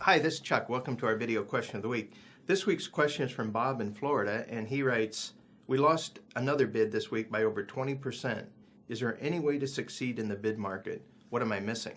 Hi, this is Chuck. Welcome to our video question of the week. This week's question is from Bob in Florida, and he writes, "We lost another bid this week by over 20%. Is there any way to succeed in the bid market? What am I missing?"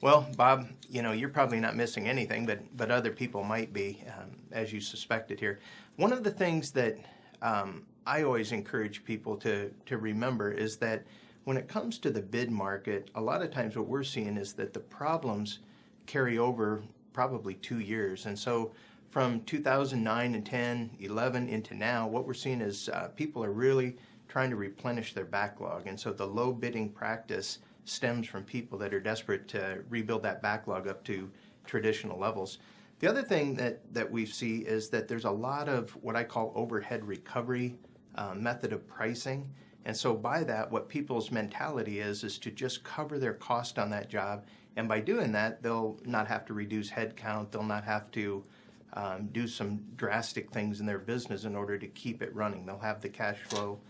Well, Bob, you're probably not missing anything, but other people might be, as you suspected here. One of the things that I always encourage people to remember is that when it comes to the bid market, a lot of times what we're seeing is that the problems carry over probably 2 years. And so from 2009 and 10, 11 into now, what we're seeing is people are really trying to replenish their backlog. And so the low bidding practice stems from people that are desperate to rebuild that backlog up to traditional levels. The other thing that we see is that there's a lot of what I call overhead recovery method of pricing. And so by that, what people's mentality is to just cover their cost on that job. And by doing that, they'll not have to reduce headcount. They'll not have to do some drastic things in their business in order to keep it running. They'll have the cash flow.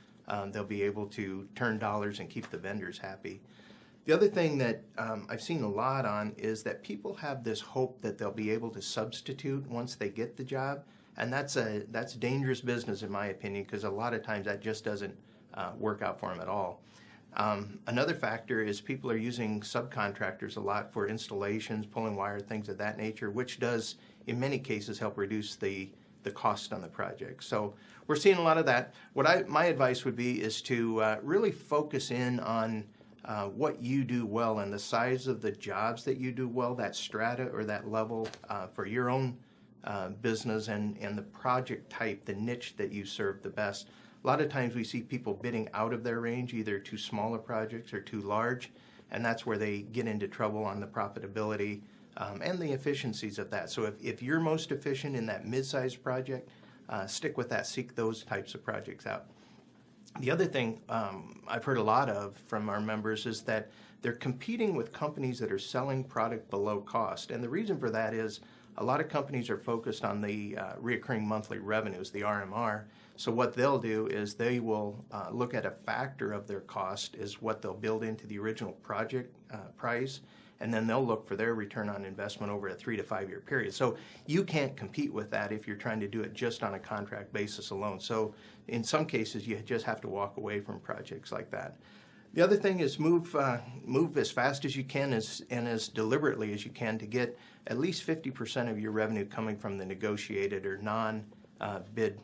They'll be able to turn dollars and keep the vendors happy. The other thing that I've seen a lot on is that people have this hope that they'll be able to substitute once they get the job. And that's dangerous business in my opinion, because a lot of times that just doesn't work out for them at all. Another factor is people are using subcontractors a lot for installations, pulling wire, things of that nature, which does in many cases help reduce the cost on the project. So we're seeing a lot of that. My advice would be is to really focus in on what you do well and the size of the jobs that you do well, that strata or that level for your own business and the project type, the niche that you serve the best. A lot of times we see people bidding out of their range, either too smaller projects or too large, and that's where they get into trouble on the profitability and the efficiencies of that. So if you're most efficient in that mid-sized project, stick with that, seek those types of projects out. The other thing I've heard a lot of from our members is that they're competing with companies that are selling product below cost. And the reason for that is a lot of companies are focused on the reoccurring monthly revenues, the RMR. So what they'll do is they will look at a factor of their cost is what they'll build into the original project price, and then they'll look for their return on investment over a 3 to 5 year period. So you can't compete with that if you're trying to do it just on a contract basis alone. So in some cases, you just have to walk away from projects like that. The other thing is move as fast as you can and as deliberately as you can to get at least 50% of your revenue coming from the negotiated or non-bid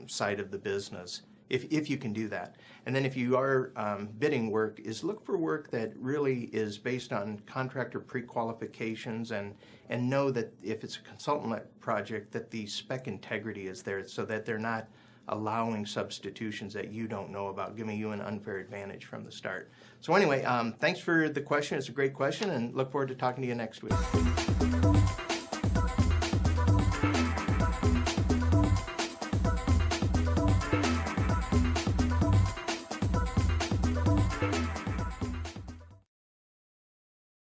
side of the business, if you can do that. And then if you are bidding work, is look for work that really is based on contractor pre-qualifications and know that if it's a consultant project that the spec integrity is there so that they're not allowing substitutions that you don't know about, giving you an unfair advantage from the start. So anyway, thanks for the question. It's a great question, and look forward to talking to you next week.